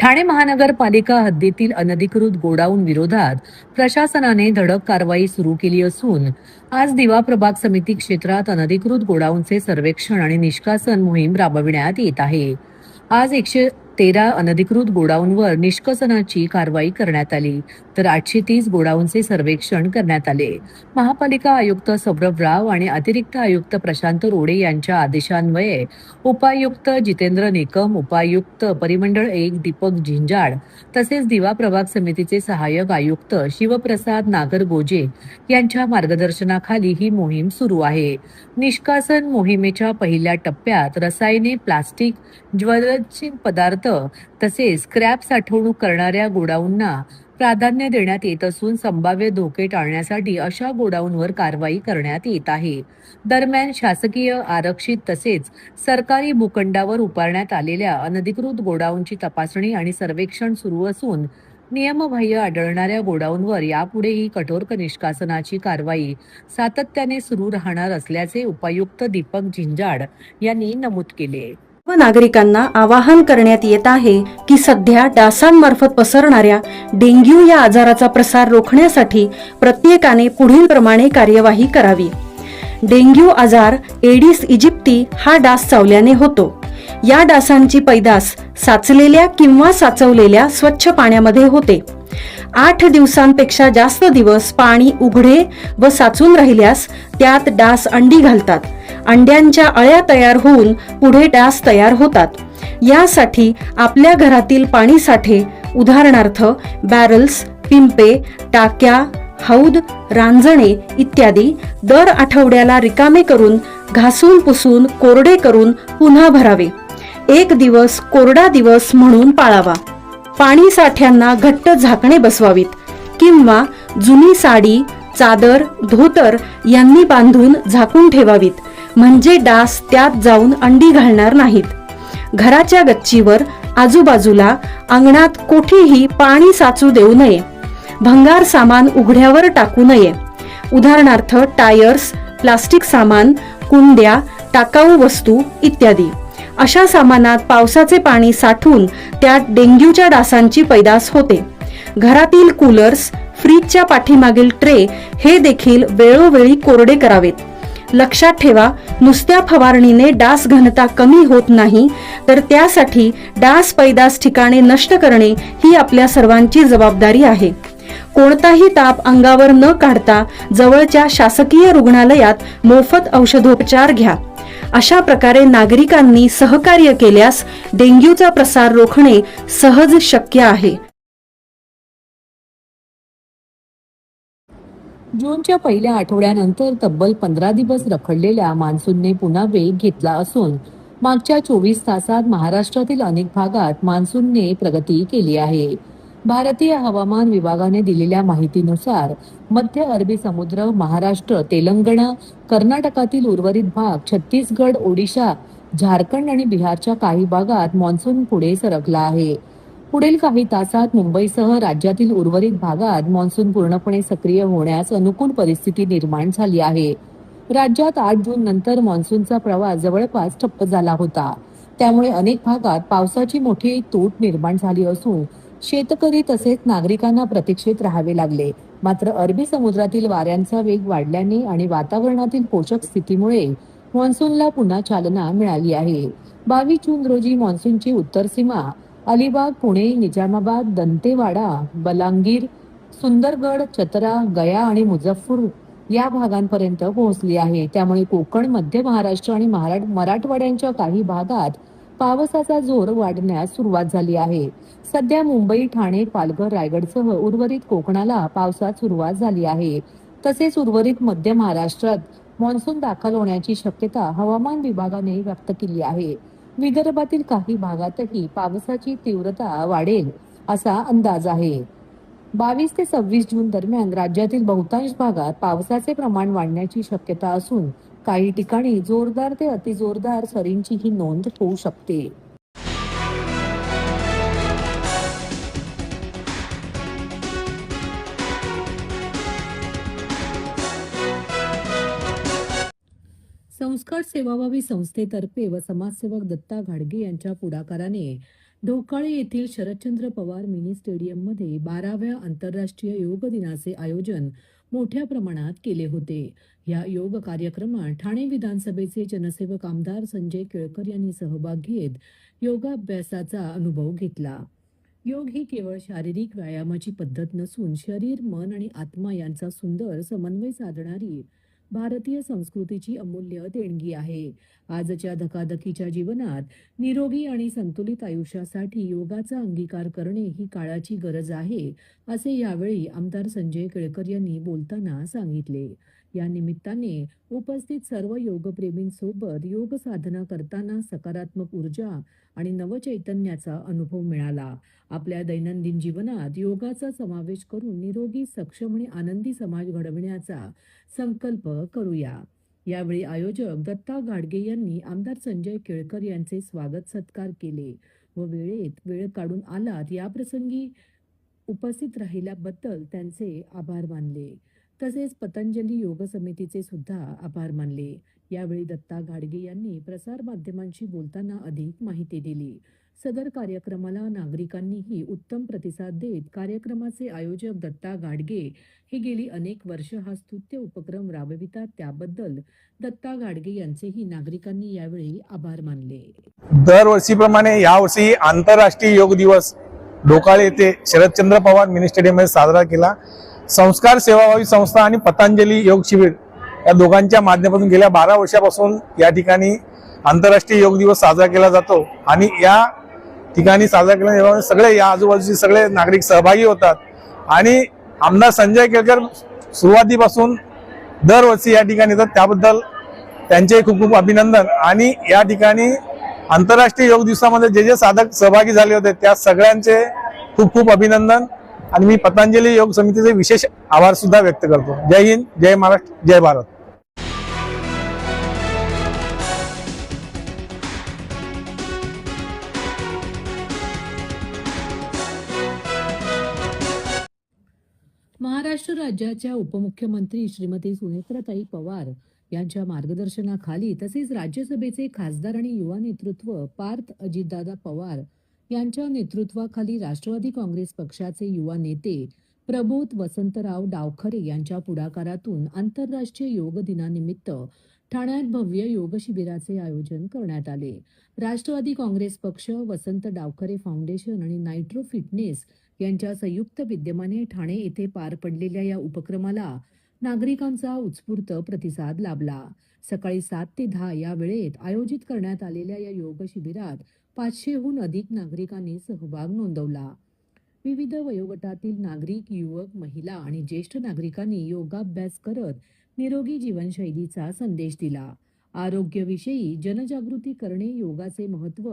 ठाणे महानगरपालिका हद्दीतील अनधिकृत गोडाऊन विरोधात प्रशासनाने धडक कारवाई सुरू केली असून आज दिवा प्रभाग समिती क्षेत्रात अनधिकृत गोडाऊनचे सर्वेक्षण आणि निष्कासन मोहीम राबविण्यात येत आहे। आज 113 अनधिकृत गोडाऊनवर निष्कासनाची कारवाई करण्यात आली, तर 830 गोडाऊनचे सर्वेक्षण करण्यात आले। महापालिका आयुक्त सौरभ राव आणि अतिरिक्त आयुक्त प्रशांत रोडे यांच्या आदेशान्वये उपायुक्त जितेंद्र निकम, उपायुक्त परिमंडळ 1 दीपक झिंजाड तसेच दिवा प्रभाग समितीचे सहाय्यक आयुक्त शिवप्रसाद नागरगोजे यांच्या मार्गदर्शनाखाली ही मोहीम सुरू आहे। निष्कासन मोहिमेच्या पहिल्या टप्प्यात रसायने, प्लास्टिक, ज्वलनशील पदार्थ तसेच स्क्रॅप साठवणूक करणाऱ्या गोडाऊनना प्राधान्य देण्यात येत असून संभाव्य धोके टाळण्यासाठी अशा गोडाऊनवर कारवाई करण्यात येत आहे। दरम्यान शासकीय, आरक्षित तसेच सरकारी भूखंडावर उभारण्यात आलेल्या अनधिकृत गोडाऊनची तपासणी आणि सर्वेक्षण सुरू असून नियमबाह्य आढळणाऱ्या गोडाऊनवर यापुढेही कठोर निष्कासनाची कारवाई सातत्याने सुरू राहणार असल्याचे उपायुक्त दीपक झिंजाड यांनी नमूद केले। नागरिकांना आवाहन करण्यात येत आहे की सध्या डासांमार्फत पसरणाऱ्या डेंग्यू या आजाराचा प्रसार रोखण्यासाठी प्रत्येकाने पुढील प्रमाणे कार्यवाही करावी। डेंग्यू आजार एडिस इजिप्ती हा डास चावल्याने होतो। या डासांची पैदास साचलेल्या किंवा साचवलेल्या स्वच्छ पाण्यामध्ये होते। 8 दिवसांपेक्षा जास्त दिवस पाणी उघडे व साचून राहिल्यास त्यात डास अंडी घालतात। अंड्यांच्या अळ्या तयार होऊन पुढे डास तयार होतात। यासाठी आपल्या घरातील पाणी साठे उदाहरणार्थ बॅरल्स, पिंपे, टाक्या, हौद, रांजणे इत्यादी दर आठवड्याला रिकामे करून घासून पुसून कोरडे करून पुन्हा भरावे। 1 दिवस कोरडा दिवस म्हणून पाळावा। पाणी साठ्यांना घट्ट झाकणे बसवावीत किंवा जुनी साडी, चादर, धोतर यांनी बांधून झाकून ठेवावीत, म्हणजे डास त्यात जाऊन अंडी घालणार नाहीत। घराच्या गच्चीवर, आजूबाजूला, अंगणात कोठेही पाणी साचू देऊ नये। भंगार सामान उघड्यावर टाकू नये, उदाहरणार्थ टायर्स, प्लास्टिक सामान, कुंड्या, टाकाऊ वस्तू इत्यादी। अशा सामानात पावसाचे पाणी साठून त्यात डेंग्यूच्या डासांची पैदास होते। घरातील कूलर्स, फ्रीजच्या पाठीमागील ट्रे हे देखील वेळोवेळी कोरडे करावेत। लक्षात ठेवा, नुसत्या फवारणीने डास घनता कमी होत नाही, तर त्यासाठी डास पैदास ठिकाणे नष्ट करणे ही आपल्या सर्वांची जबाबदारी आहे। कोणताही ताप अंगावर न काढता जवळच्या शासकीय रुग्णालयात मोफत औषधोपचार घ्या। अशा प्रकारे नागरिकांनी सहकार्य केल्यास डेंग्यूचा प्रसार रोखणे सहज शक्य आहे। जूनच्या पहिल्या आठवड्यानंतर तब्बल 15 दिवस रखडलेल्या मान्सूनने पुन्हा वेग घेतला असून मागच्या 24 तासात महाराष्ट्रातील अनेक भागात मान्सूनने प्रगती केली आहे। भारतीय हवामान विभागाने दिलेल्या माहितीनुसार मध्य अरबी समुद्र, महाराष्ट्र, तेलंगणा, कर्नाटकातील उर्वरित भाग, छत्तीसगड, ओडिशा, झारखंड आणि बिहारच्या काही भागात मान्सून पुढे सरकला आहे। पुढील काही तासात मुंबईसह राज्यातील उर्वरित भागात मान्सून पूर्णपणे सक्रिय होण्यास अनुकूल परिस्थिती निर्माण झाली आहे। राज्यात 8 जून नंतर मान्सूनचा प्रवास जवळपास ठप्प झाला होता, त्यामुळे अनेक भागात पावसाची मोठी तूट निर्माण झाली असून शेतकरी तसेच नागरिकांना प्रतीक्षेत राहावे लागले। मात्र अरबी समुद्रातील वाऱ्यांचा वेग वाढल्याने आणि वातावरणातील पोषक स्थितीमुळे मान्सूनला पुन्हा चालना मिळाली आहे। 22 जून रोजी मान्सूनची उत्तर सीमा अलिबाग, पुणे, निजामाबाद, दंतेवाडा, बलांगीर, सुंदरगड, चतरा, गया आणि मुझफ्फर या भागांपर्यंत पोहोचली आहे। त्यामुळे कोकण, मध्य महाराष्ट्र आणि मराठवाड्याच्या काही भागात पावसाचा जोर वाढण्यास सुरुवात झाली आहे। सध्या मुंबई, ठाणे, पालघर, रायगडसह उर्वरित कोकणाला पावसात सुरुवात झाली आहे। तसेच उर्वरित मध्य महाराष्ट्रात मान्सून दाखल होण्याची शक्यता हवामान विभागाने व्यक्त केली आहे। विदर्भातील काही भागातही पावसाची तीव्रता वाढेल असा अंदाज आहे। 22 ते 26 जून दरम्यान राज्यातील बहुतांश भागात पावसाचे प्रमाण वाढण्याची शक्यता असून काही ठिकाणी जोरदार ते अतिजोरदार सरींचीही नोंद होऊ शकते। संस्कार सेवाभावी संस्थेतर्फे व समाजसेवक दत्ता घाडगे यांच्या पुढाकाराने ढोकाळे येथील शरदचंद्र पवार मिनी स्टेडियममध्ये 12व्या आंतरराष्ट्रीय योग दिनाचे आयोजन मोठ्या प्रमाणात केले होते. या योग कार्यक्रमात ठाणे विधानसभेचे जनसेवक आमदार संजय केळकर यांनी सहभाग घेत योगाभ्यासाचा अनुभव घेतला. योग ही केवळ शारीरिक व्यायामाची पद्धत नसून शरीर, मन आणि आत्मा यांचा सुंदर समन्वय साधणारी भारतीय संस्कृतीची अमूल्य देणगी आहे. आजच्या धकाधकीच्या जीवनात निरोगी आणि संतुलित आयुष्यासाठी योगाचा अंगीकार करणे ही काळाची गरज आहे, असे यावेळी आमदार संजय केळकर यांनी बोलताना सांगितले. या निमित्ताने उपस्थित सर्व योगप्रेमींसोबत योग साधना करताना सकारात्मक ऊर्जा आणि नवचैतन्याचा अनुभव मिळाला. आपल्या दैनंदिन जीवनात योगाचा समावेश करून निरोगी, सक्षम आणि आनंदी समाज घडविण्याचा संकल्प करूया. यावेळी आयोजक दत्ता गाडगे यांनी आमदार संजय केळकर यांचे स्वागत सत्कार केले व वेळेत वेळ काढून आलात याप्रसंगी उपस्थित राहिल्याबद्दल त्यांचे आभार मानले. तसेच पतंजली योग समितीचे सुद्धा आभार मानले. यावेळी दत्ता गाडगे यांनी प्रसार माध्यमांशी बोलताना अधिक माहिती दिली. सदर कार्यक्रमाला नागरिकांनीही उत्तम प्रतिसाद देत कार्यक्रमाचे आयोजक दत्ता गाडगे हे गेली अनेक वर्ष हा स्तुत्य उपक्रम राबवितात, त्याबद्दल दत्ता गाडगे यांचेही नागरिकांनी यावेळी आभार मानले. दरवर्षीप्रमाणे यावर्षी आंतरराष्ट्रीय योग दिवस ढोकाळे येथे शरदचंद्र पवार मिनी स्टेडियममध्ये साजरा केला. संस्कार सेवाभावी संस्था आणि पतंजली योग शिबिर या दोघांच्या माध्यमातून गेल्या 12 वर्षापासून या ठिकाणी आंतरराष्ट्रीय योग दिवस साजरा केला जातो आणि या ठिकाणी साजरा केल्यामुळे सगळे या आजूबाजूचे सगळे नागरिक सहभागी होतात आणि आमदार संजय केळकर सुरुवातीपासून दरवर्षी या ठिकाणी येतात, त्याबद्दल त्यांचे खूप खूप अभिनंदन. आणि या ठिकाणी आंतरराष्ट्रीय योग दिवसामध्ये जे जे साधक सहभागी झाले होते त्या सगळ्यांचे खूप खूप अभिनंदन आणि मी पतंजली योग समितीचे विशेष आभार सुद्धा व्यक्त करतो. जय हिंद, जय महाराष्ट्र, जय भारत. महाराष्ट्र राज्याच्या उपमुख्यमंत्री श्रीमती सुनेत्राताई पवार यांच्या मार्गदर्शनाखाली तसेच राज्यसभेचे खासदार आणि युवा नेतृत्व पार्थ अजितदादा पवार यांच्या नेतृत्वाखाली राष्ट्रवादी काँग्रेस पक्षाचे युवा नेते प्रबोध वसंतराव डावखरे यांच्या पुढाकारातून आंतरराष्ट्रीय योग दिनानिमित्त ठाण्यात भव्य योग शिबिराचे आयोजन करण्यात आले. राष्ट्रवादी काँग्रेस पक्ष, वसंत डावखरे फाउंडेशन आणि नायट्रो फिटनेस यांच्या संयुक्त विद्यमाने ठाणे येथे पार पडलेल्या या उपक्रमाला नागरिकांचा उत्स्फूर्त प्रतिसाद लाभला. सकाळी 7 ते 10 या वेळेत आयोजित करण्यात आलेल्या या योग शिबिरात 500हून अधिक नागरिकांनी सहभाग नोंदवला. विविध वयोगटातील नागरिक, युवक, महिला आणि ज्येष्ठ नागरिकांनी योगाभ्यास करत निरोगी जीवनशैलीचा संदेश दिला. आरोग्याविषयी जनजागृती करणे, योगाचे महत्त्व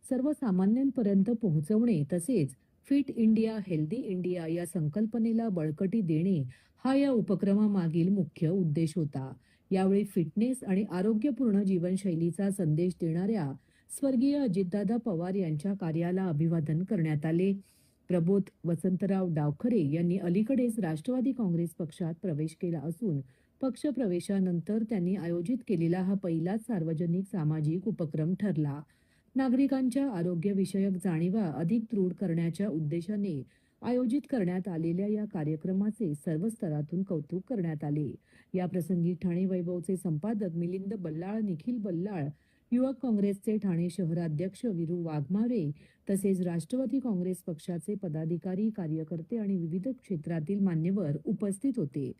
सर्वसामान्यांपर्यंत पोहोचवणे तसेच फिट इंडिया, हेल्दी इंडिया या संकल्पनेला बळकटी देणे हा या उपक्रमामागील मुख्य उद्देश होता. यावेळी फिटनेस आणि आरोग्यपूर्ण जीवनशैलीचा संदेश देणाऱ्या स्वर्गीय अजितदादा पवार यांच्या कार्याला अभिवादन करण्यात आले. प्रबोध वसंतराव डावखरे यांनी अलीकडेच राष्ट्रवादी काँग्रेस पक्षात प्रवेश केला असून पक्ष प्रवेशानंतर त्यांनी आयोजित केलेला हा पहिलाच सार्वजनिक सामाजिक उपक्रम ठरला. नागरिकांच्या आरोग्यविषयक जाणीवा अधिक दृढ करण्याच्या उद्देशाने आयोजित करण्यात आलेल्या या कार्यक्रमाचे सर्व स्तरातून कौतुक करण्यात आले. या प्रसंगी ठाणे वैभवचे संपादक मिलिंद बल्लाळ, निखिल बल्लाळ, युवक काँग्रेसचे ठाणे शहराध्यक्ष वीरू वाघमारे तसेच राष्ट्रवादी काँग्रेस पक्षाचे पदाधिकारी, कार्यकर्ते आणि विविध क्षेत्रातील मान्यवर उपस्थित होते.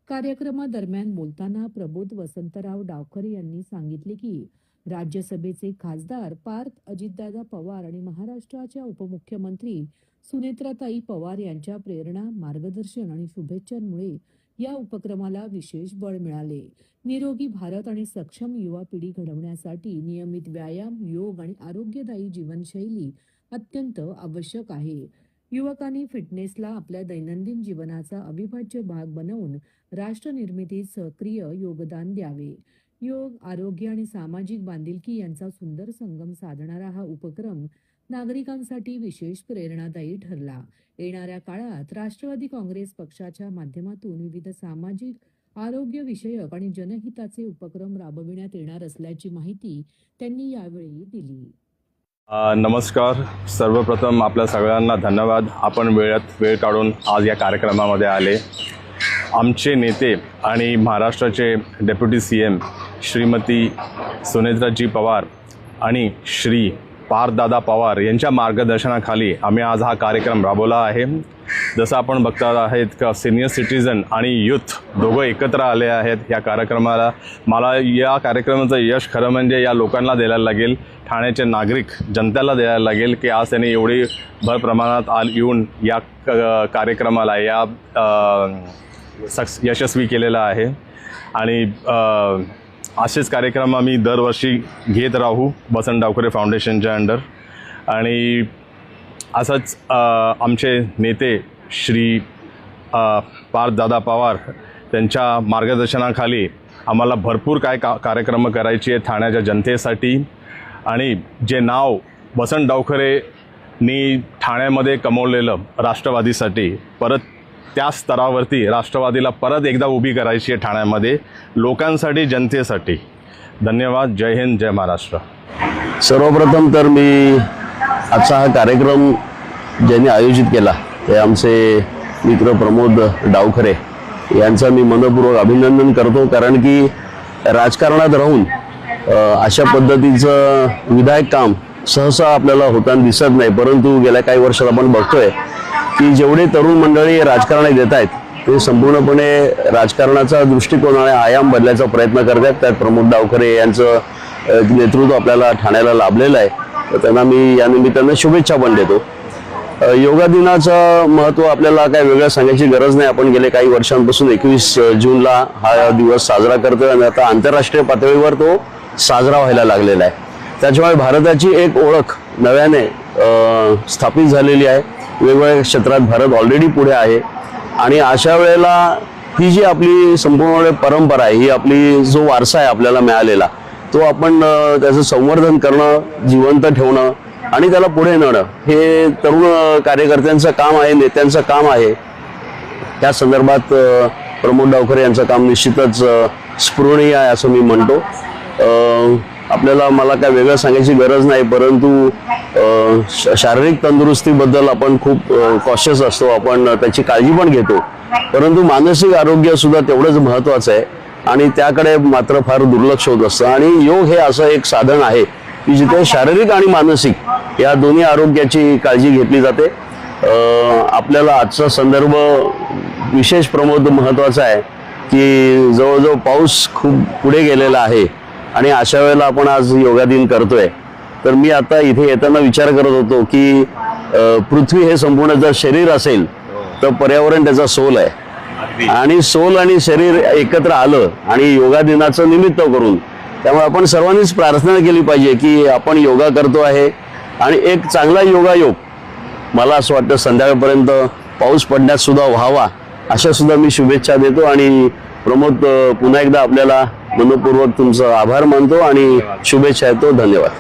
कार्यक्रमादरम्यान बोलताना प्रबोध वसंतराव डावखरे यांनी सांगितले की राज्यसभेचे खासदार पार्थ अजितदादा पवार आणि महाराष्ट्राच्या उपमुख्यमंत्री सुनेत्राताई पवार यांच्या प्रेरणा, मार्गदर्शन आणि शुभेच्छांमुळे या उपक्रमाला विशेष बळ मिळाले. निरोगी भारत आणि सक्षम युवा पिढी घडवण्यासाठी नियमित व्यायाम, योग आणि आरोग्यदायी जीवनशैली अत्यंत आवश्यक आहे. युवकांनी फिटनेसला आपल्या दैनंदिन जीवनाचा अविभाज्य भाग बनवून राष्ट्र निर्मितीत सक्रिय योगदान द्यावे. योग, आरोग्य आणि सामाजिक बांधिलकी यांचा सुंदर संगम साधणारा हा उपक्रम नागरिकांसाठी विशेष प्रेरणादायी ठरला. येणाऱ्या काळात राष्ट्रवादी काँग्रेस पक्षाच्या माध्यमातून विविध सामाजिक, आरोग्य विषयक आणि जनहिताचे उपक्रम राबविण्यात येणार असल्याची माहिती त्यांनी यावेळी दिली. नमस्कार. सर्वप्रथम आपल्या सगळ्यांना धन्यवाद. आपण वेळ काढून आज या कार्यक्रमामध्ये आले. आमचे नेते आणि महाराष्ट्राचे डेप्युटी CM श्रीमती सुनेत्राजी पवार आणि श्री पार्थदादा पवार यांच्या मार्गदर्शनाखाली आम्ही आज हा कार्यक्रम राबवला आहे. जसं आपण बघता आहेत का सिनियर सिटीजन आणि यूथ दोघं एकत्र आले आहेत या कार्यक्रमाला. मला या कार्यक्रमाचं यश खरं म्हणजे या लोकांना द्यायला लागेल, ठाण्याचे नागरिक जनतेला द्यायला लागेल की आज त्यांनी एवढी भर प्रमाणात येऊन या कार्यक्रमाला यशस्वी केलेला आहे. आणि असेच कार्यक्रम आम्ही दरवर्षी घेत राहू वसंत डावखरे फाउंडेशनच्या अंडर. आणि असंच आमचे नेते श्री पार्थदादा पवार त्यांच्या मार्गदर्शनाखाली आम्हाला भरपूर कार्यक्रम करायची आहे ठाण्याच्या जनतेसाठी. आणि जे नाव वसंत डावखरेंनी ठाण्यामध्ये कमवलेलं राष्ट्रवादीसाठी, परत त्या स्तरावरती राष्ट्रवादीला परत एकदा उभी करायची आहे ठाण्यामध्ये लोकांसाठी, जनतेसाठी. धन्यवाद. जय हिंद, जय महाराष्ट्र. सर्वप्रथम तर मी आजचा हा कार्यक्रम ज्यांनी आयोजित केला ते आमचे मित्र प्रमोद डावखरे यांचं मी मनपूर्वक अभिनंदन करतो. कारण की राजकारणात राहून अशा पद्धतीचं विधायक काम सहसा आपल्याला होताना दिसत नाही. परंतु गेल्या काही वर्षात आपण बघतोय की जेवढे तरुण मंडळी राजकारणात येत आहेत ते संपूर्णपणे राजकारणाचा दृष्टिकोनाने आयाम बदलायचा प्रयत्न करत आहेत. त्यात प्रमोद डावखरे यांचं नेतृत्व आपल्याला ठाण्याला लाभलेलं आहे. तर त्यांना मी या निमित्तानं शुभेच्छा पण देतो. योगा दिनाचं महत्त्व आपल्याला काय वेगळं सांगायची गरज नाही. आपण गेले काही वर्षांपासून 21 जूनला हा दिवस साजरा करतोय आणि आता आंतरराष्ट्रीय पातळीवर तो साजरा व्हायला लागलेला आहे. त्याच्यामुळे भारताची एक ओळख नव्याने स्थापित झालेली आहे. वेगवेगळ्या क्षेत्रात भारत ऑलरेडी पुढे आहे. आणि अशा वेळेला ही जी आपली संपूर्ण परंपरा आहे, ही आपली जो वारसा आहे आपल्याला मिळालेला, तो आपण त्याचं संवर्धन करणं, जिवंत ठेवणं आणि त्याला पुढे नेणं हे तरुण कार्यकर्त्यांचं काम आहे, नेत्यांचं काम आहे. त्या संदर्भात प्रमोद डावखरे यांचं काम निश्चितच स्पृहणीय आहे असं मी म्हणतो. आपल्याला मला काय वेगळं सांगायची गरज नाही. परंतु शारीरिक तंदुरुस्तीबद्दल आपण खूप कॉशियस असतो, आपण त्याची काळजी पण घेतो. परंतु मानसिक आरोग्य सुद्धा तेवढंच महत्त्वाचं आहे आणि त्याकडे मात्र फार दुर्लक्ष होत असतं. आणि योग हे असं एक साधन आहे की जिथे शारीरिक आणि मानसिक या दोन्ही आरोग्याची काळजी घेतली जाते. आपल्याला आजचा संदर्भ विशेष प्रमोद महत्त्वाचा आहे की जवळजवळ पाऊस खूप पुढे गेलेला आहे आणि अशा वेळेला आपण आज योगा दिन करतोय. तर मी आता इथे येताना विचार करत होतो की पृथ्वी हे संपूर्ण जर शरीर असेल तर पर्यावरण त्याचा सोल आहे आणि सोल आणि शरीर एकत्र आलं आणि योगा दिनाचं निमित्त करून, त्यामुळे आपण सर्वांनीच प्रार्थना केली पाहिजे की आपण योगा करतो आहे आणि एक चांगला योगायोग मला असं वाटतं संध्याकाळपर्यंत पाऊस पडण्यात सुद्धा व्हावा अशा सुद्धा मी शुभेच्छा देतो. आणि प्रमोद पुन्हा एकदा आपल्याला मनपूर्वक तुमचं आभार मानतो आणि शुभेच्छा देतो. धन्यवाद.